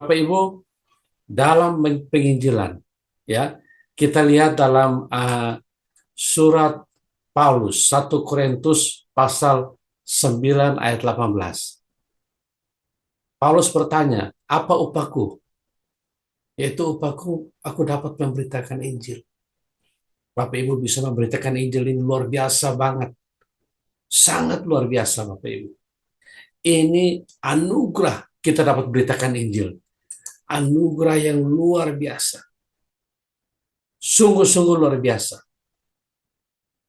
Bapak Ibu, dalam penginjilan, ya, kita lihat dalam surat Paulus 1 Korintus pasal 9 ayat 18. Paulus bertanya, apa upahku? Yaitu upahku, aku dapat memberitakan Injil. Bapak Ibu bisa memberitakan Injil ini luar biasa banget. Sangat luar biasa Bapak Ibu. Ini anugerah kita dapat beritakan Injil. Anugerah yang luar biasa. Sungguh-sungguh luar biasa.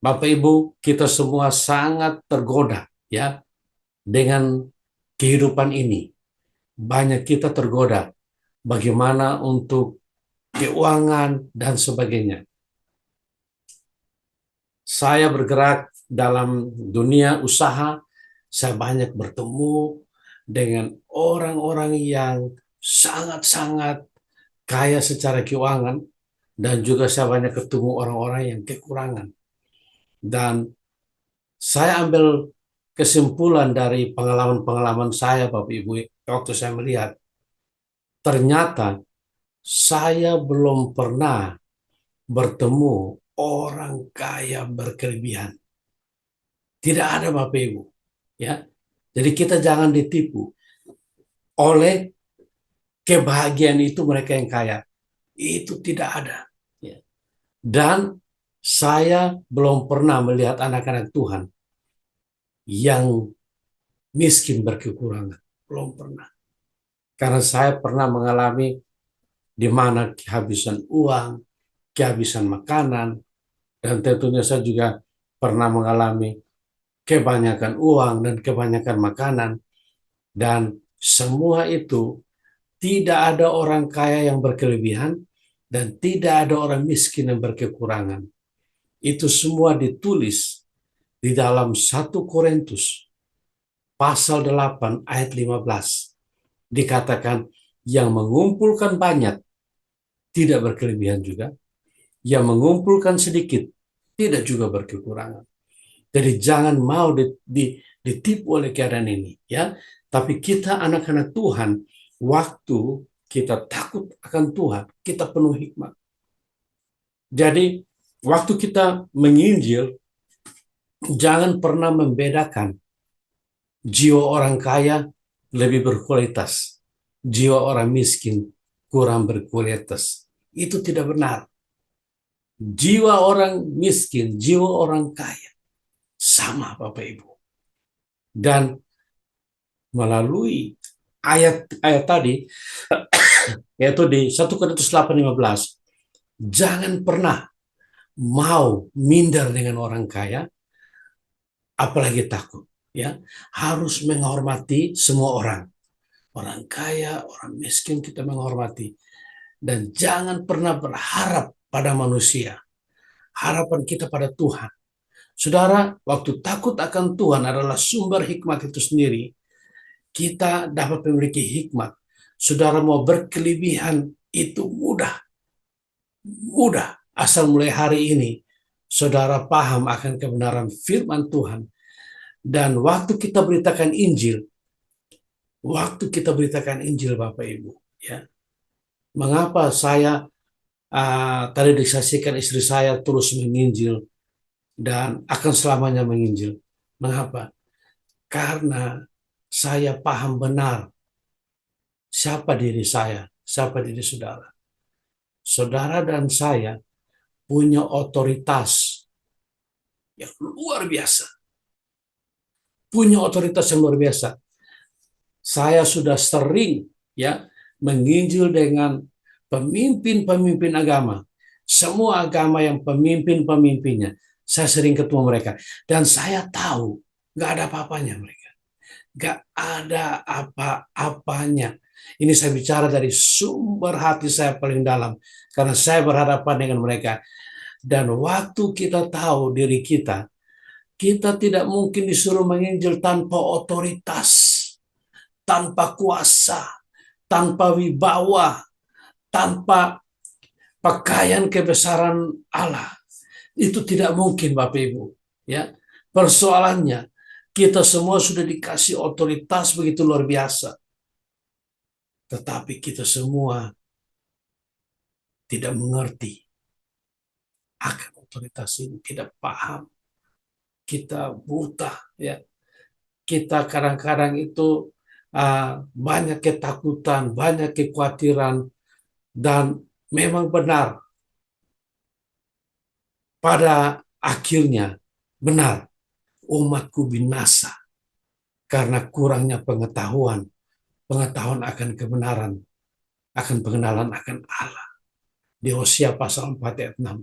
Bapak Ibu, kita semua sangat tergoda ya dengan kehidupan ini. Banyak kita tergoda bagaimana untuk keuangan dan sebagainya. Saya bergerak dalam dunia usaha, saya banyak bertemu dengan orang-orang yang sangat-sangat kaya secara keuangan, dan juga saya banyak ketemu orang-orang yang kekurangan. Dan saya ambil kesimpulan dari pengalaman-pengalaman saya, Bapak Ibu, waktu saya melihat, ternyata saya belum pernah bertemu orang kaya berkelebihan. Tidak ada, Bapak Ibu. Ya, jadi kita jangan ditipu oleh kebahagiaan itu mereka yang kaya. Itu tidak ada. Ya. Dan saya belum pernah melihat anak-anak Tuhan yang miskin berkekurangan. Belum pernah. Karena saya pernah mengalami di mana kehabisan uang, kehabisan makanan, dan tentunya saya juga pernah mengalami kebanyakan uang dan kebanyakan makanan. Dan semua itu tidak ada orang kaya yang berkelebihan dan tidak ada orang miskin yang berkekurangan. Itu semua ditulis di dalam 1 Korintus pasal 8 ayat 15. Dikatakan yang mengumpulkan banyak tidak berkelebihan juga, yang mengumpulkan sedikit tidak juga berkekurangan. Jadi jangan mau ditipu oleh keadaan ini, ya. Tapi kita anak-anak Tuhan, waktu kita takut akan Tuhan, kita penuh hikmat. Jadi waktu kita menginjil, jangan pernah membedakan jiwa orang kaya lebih berkualitas, jiwa orang miskin kurang berkualitas. Itu tidak benar. Jiwa orang miskin, jiwa orang kaya sama, Bapak Ibu. Dan melalui ayat tadi, yaitu di 1 Korintus 8:15, jangan pernah mau minder dengan orang kaya, apalagi takut. Ya, harus menghormati semua orang. Orang kaya, orang miskin kita menghormati. Dan jangan pernah berharap pada manusia. Harapan kita pada Tuhan. Saudara, waktu takut akan Tuhan adalah sumber hikmat itu sendiri. Kita dapat memiliki hikmat. Saudara mau berkelebihan itu mudah. Mudah. Asal mulai hari ini, saudara paham akan kebenaran firman Tuhan. Dan waktu kita beritakan Injil Bapak Ibu, ya. Mengapa saya tadi disaksikan istri saya terus menginjil dan akan selamanya menginjil? Mengapa? Karena saya paham benar siapa diri saya, siapa diri saudara. Saudara dan saya punya otoritas yang luar biasa. Punya otoritas yang luar biasa. Saya sudah sering ya menginjil dengan pemimpin-pemimpin agama. Semua agama yang pemimpin-pemimpinnya. Saya sering ketemu mereka. Dan saya tahu nggak ada apa-apanya mereka. Nggak ada apa-apanya. Ini saya bicara dari sumber hati saya paling dalam. Karena saya berhadapan dengan mereka. Dan waktu kita tahu diri kita tidak mungkin disuruh menginjil tanpa otoritas, tanpa kuasa, tanpa wibawa, tanpa pakaian kebesaran Allah. Itu tidak mungkin, Bapak Ibu. Ya, persoalannya kita semua sudah dikasih otoritas begitu luar biasa. Tetapi kita semua tidak mengerti akan otoritas ini, tidak paham. Kita buta, ya. Kita kadang-kadang itu banyak ketakutan, banyak kekhawatiran, dan memang benar pada akhirnya benar umatku binasa karena kurangnya pengetahuan, pengetahuan akan kebenaran, akan pengenalan akan Allah. Di Hosea pasal 4 ayat 6.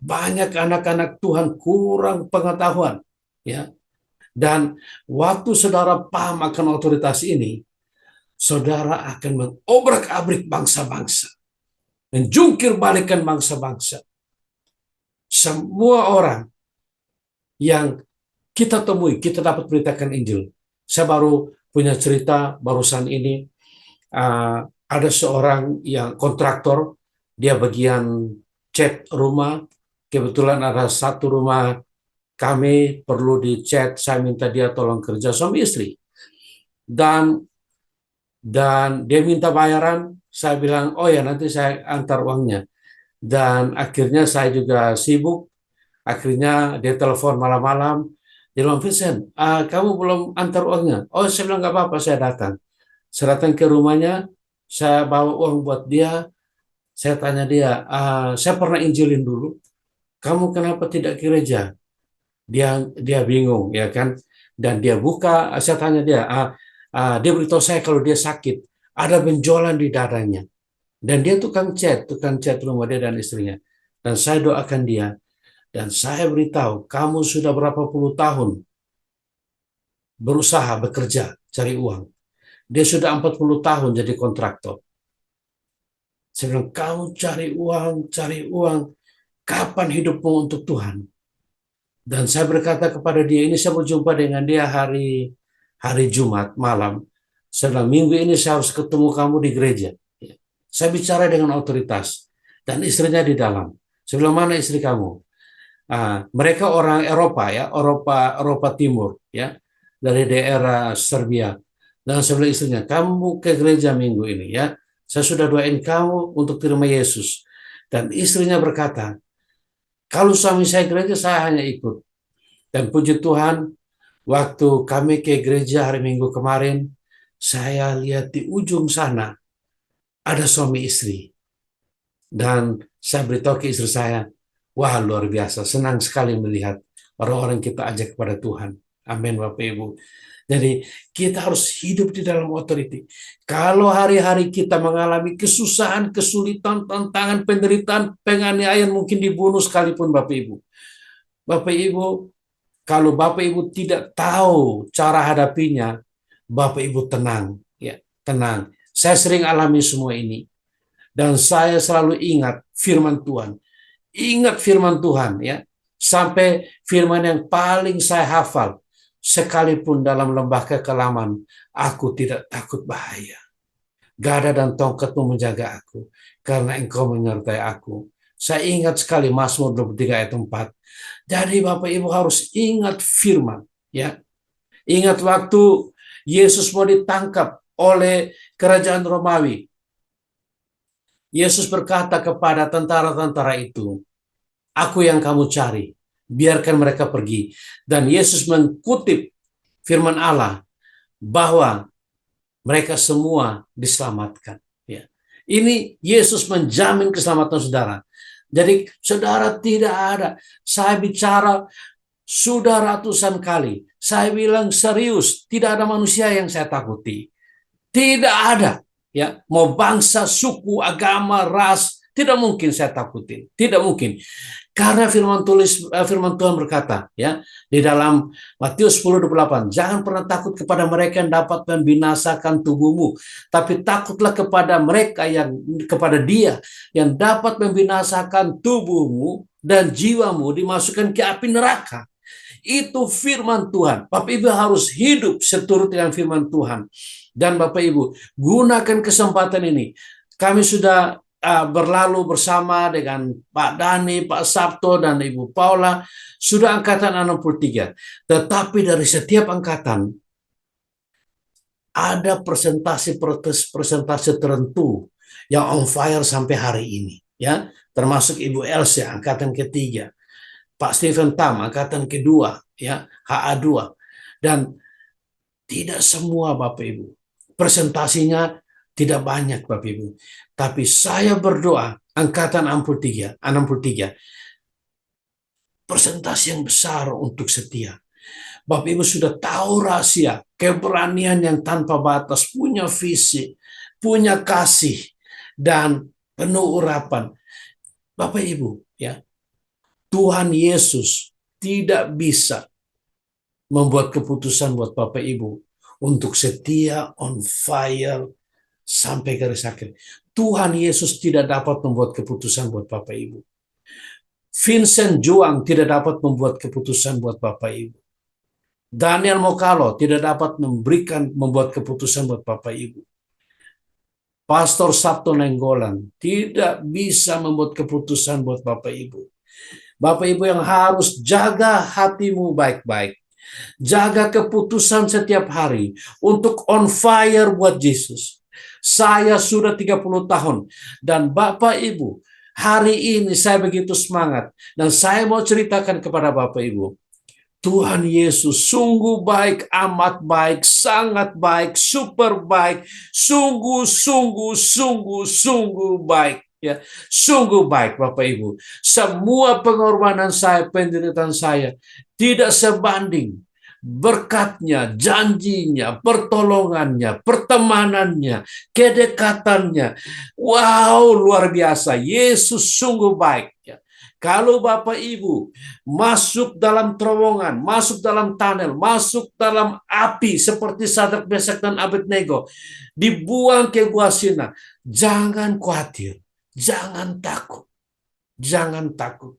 Banyak anak-anak Tuhan kurang pengetahuan, ya. Dan waktu saudara paham akan otoritas ini, saudara akan mengobrak-abrik bangsa-bangsa, menjungkir balikan bangsa-bangsa. Semua orang yang kita temui, kita dapat beritakan Injil. Saya baru punya cerita barusan ini, ada seorang yang kontraktor, dia bagian cat rumah. Kebetulan ada satu rumah kami perlu dicat, saya minta dia tolong kerja, suami istri. Dan dia minta bayaran, saya bilang, oh ya nanti saya antar uangnya. Dan akhirnya saya juga sibuk, akhirnya dia telepon malam-malam, dia bilang, Vincent, kamu belum antar uangnya? Oh, saya bilang, nggak apa-apa, saya datang. Saya datang ke rumahnya, saya bawa uang buat dia, saya tanya dia, saya pernah injilin dulu, kamu kenapa tidak ke gereja? Dia bingung, ya kan? Dan dia buka, saya tanya dia, dia beritahu saya kalau dia sakit, ada benjolan di dadanya. Dan dia tukang cat rumah dia dan istrinya. Dan saya doakan dia, dan saya beritahu, kamu sudah berapa puluh tahun berusaha bekerja, cari uang. Dia sudah 40 tahun jadi kontraktor. Saya bilang, kamu cari uang, kapan hidupmu untuk Tuhan? Dan saya berkata kepada dia, ini saya berjumpa dengan dia hari Jumat malam. Saya bilang, minggu ini saya harus ketemu kamu di gereja. Saya bicara dengan otoritas. Dan istrinya di dalam. Saya bilang, mana istri kamu? Mereka orang Eropa, ya, Eropa Timur, ya, dari daerah Serbia. Dan saya bilang istrinya, kamu ke gereja minggu ini, ya. Saya sudah doain kamu untuk terima Yesus. Dan istrinya berkata, kalau suami saya gereja, saya hanya ikut. Dan puji Tuhan, waktu kami ke gereja hari Minggu kemarin, saya lihat di ujung sana ada suami istri. Dan saya beritahu ke istri saya, wah luar biasa, senang sekali melihat orang-orang kita ajak kepada Tuhan. Amin Bapak Ibu. Jadi kita harus hidup di dalam otoriti. Kalau hari-hari kita mengalami kesusahan, kesulitan, tantangan, penderitaan, penganiayaan, mungkin dibunuh sekalipun Bapak Ibu. Bapak Ibu, kalau Bapak Ibu tidak tahu cara hadapinya, Bapak Ibu tenang, ya, tenang. Saya sering alami semua ini. Dan saya selalu ingat firman Tuhan. Ingat firman Tuhan, ya. Sampai firman yang paling saya hafal. Sekalipun dalam lembah kekelaman, aku tidak takut bahaya. Gada dan tongkatmu menjaga aku, karena engkau menyertai aku. Saya ingat sekali Mazmur 23 ayat 4. Jadi Bapak Ibu harus ingat firman, ya. Ingat waktu Yesus mau ditangkap oleh kerajaan Romawi. Yesus berkata kepada tentara-tentara itu, aku yang kamu cari, biarkan mereka pergi. Dan Yesus mengutip firman Allah bahwa mereka semua diselamatkan. Ya. Ini Yesus menjamin keselamatan saudara. Jadi saudara tidak ada. Saya bicara sudah ratusan kali. Saya bilang serius, tidak ada manusia yang saya takuti. Tidak ada. Ya, mau bangsa, suku, agama, ras, tidak mungkin saya takuti. Tidak mungkin. Karena firman Tuhan berkata, ya, di dalam Matius 10:28, jangan pernah takut kepada mereka yang dapat membinasakan tubuhmu, tapi takutlah kepada mereka kepada Dia yang dapat membinasakan tubuhmu dan jiwamu dimasukkan ke api neraka. Itu firman Tuhan. Bapak Ibu harus hidup seturut dengan firman Tuhan. Dan Bapak Ibu, gunakan kesempatan ini. Kami sudah berlalu bersama dengan Pak Dani, Pak Sabto, dan Ibu Paula. Sudah angkatan 63. Tetapi dari setiap angkatan, ada presentasi tertentu yang on fire sampai hari ini, ya, termasuk Ibu Elsa angkatan ketiga, Pak Stephen Tam angkatan kedua, ya, HA2, dan tidak semua Bapak Ibu presentasinya tidak banyak Bapak Ibu, tapi saya berdoa angkatan 63 presentasi yang besar untuk setia. Bapak Ibu sudah tahu rahasia, keberanian yang tanpa batas, punya visi, punya kasih, dan penuh urapan. Bapak Ibu, ya, Tuhan Yesus tidak bisa membuat keputusan buat Bapak Ibu untuk setia on fire sampai garis akhir. Tuhan Yesus tidak dapat membuat keputusan buat Bapak Ibu. Vincent Juang tidak dapat membuat keputusan buat Bapak Ibu. Daniel Mokalo tidak dapat membuat keputusan buat Bapak Ibu. Pastor Sabto Nenggolan tidak bisa membuat keputusan buat Bapak Ibu. Bapak Ibu yang harus jaga hatimu baik-baik. Jaga keputusan setiap hari untuk on fire buat Yesus. Saya sudah 30 tahun dan Bapak Ibu, hari ini saya begitu semangat dan saya mau ceritakan kepada Bapak Ibu. Tuhan Yesus sungguh baik, amat baik, sangat baik, super baik, sungguh baik. Ya, sungguh baik Bapak Ibu. Semua pengorbanan saya, penderitaan saya tidak sebanding berkatnya, janjinya, pertolongannya, pertemanannya, kedekatannya. Wow, luar biasa. Yesus sungguh baik. Ya. Kalau Bapak Ibu masuk dalam terowongan, masuk dalam tunnel, masuk dalam api seperti Sadrak, Mesak, dan Abednego, dibuang ke gua Sina, jangan khawatir, jangan takut, jangan takut.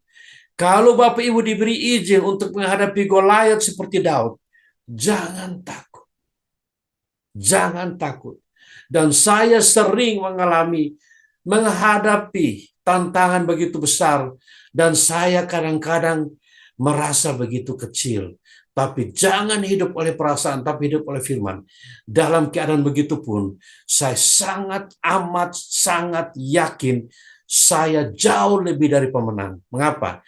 Kalau Bapak Ibu diberi izin untuk menghadapi Goliat seperti Daud, jangan takut, jangan takut. Dan saya sering menghadapi tantangan begitu besar, dan saya kadang-kadang merasa begitu kecil. Tapi jangan hidup oleh perasaan, tapi hidup oleh firman. Dalam keadaan begitu pun, saya sangat yakin saya jauh lebih dari pemenang. Mengapa?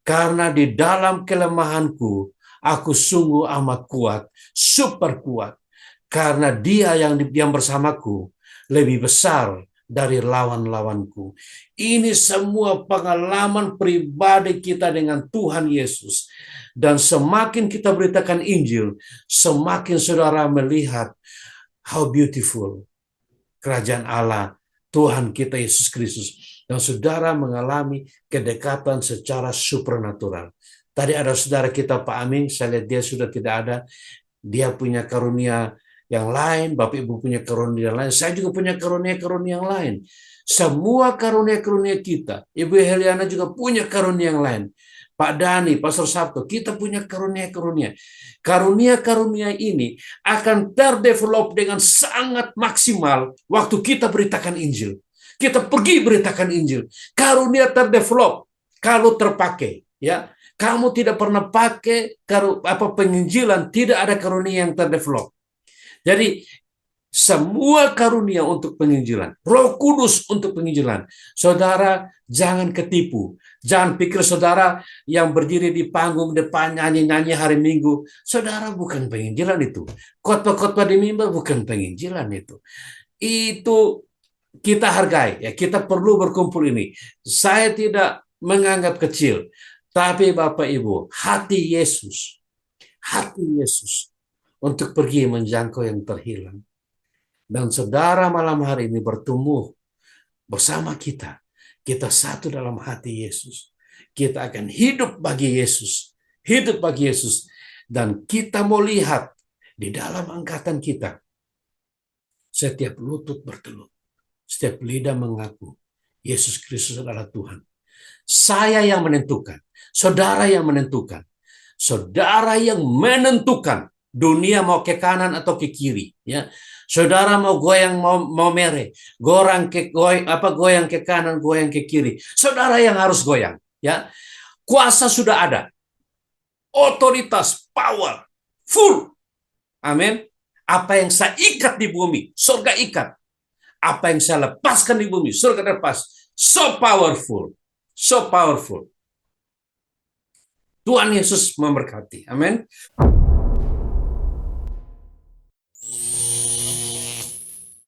Karena di dalam kelemahanku, aku sungguh amat kuat, super kuat. Karena Dia yang bersamaku lebih besar dari lawan-lawanku. Ini semua pengalaman pribadi kita dengan Tuhan Yesus. Dan semakin kita beritakan Injil, semakin saudara melihat how beautiful kerajaan Allah, Tuhan kita Yesus Kristus. Dan saudara mengalami kedekatan secara supernatural. Tadi ada saudara kita Pak Amin, saya lihat dia sudah tidak ada. Dia punya karunia yang lain, Bapak Ibu punya karunia yang lain, saya juga punya karunia-karunia yang lain. Semua karunia-karunia kita, Ibu Heliana juga punya karunia yang lain. Pak Dani, Pastor Sabto, kita punya karunia-karunia. Karunia-karunia ini akan terdevelop dengan sangat maksimal waktu kita beritakan Injil. Kita pergi beritakan Injil. Karunia terdevelop kalau terpakai, ya. Kamu tidak pernah pakai penginjilan, tidak ada karunia yang terdevelop. Jadi semua karunia untuk penginjilan, Roh Kudus untuk penginjilan. Saudara jangan ketipu. Jangan pikir saudara yang berdiri di panggung depan nyanyi-nyanyi hari Minggu, saudara bukan penginjilan itu. Khotbah-khotbah di mimbar bukan penginjilan itu. Itu kita hargai, ya, kita perlu berkumpul ini. Saya tidak menganggap kecil, tapi Bapak Ibu, hati Yesus untuk pergi menjangkau yang terhilang. Dan saudara malam hari ini bertumbuh bersama kita. Kita satu dalam hati Yesus. Kita akan hidup bagi Yesus. Hidup bagi Yesus. Dan kita mau lihat di dalam angkatan kita, setiap lutut bertelut. Setiap lidah mengaku Yesus Kristus adalah Tuhan. Saya yang menentukan. Saudara yang menentukan. Saudara yang menentukan. Dunia mau ke kanan atau ke kiri, ya. Saudara mau goyang, mau mere, goyang ke kanan, goyang ke kiri. Saudara yang harus goyang, ya. Kuasa sudah ada, otoritas, power, full. Amin. Apa yang saya ikat di bumi, surga ikat. Apa yang saya lepaskan di bumi, surga lepas. So powerful. So powerful. Tuhan Yesus memberkati. Amin.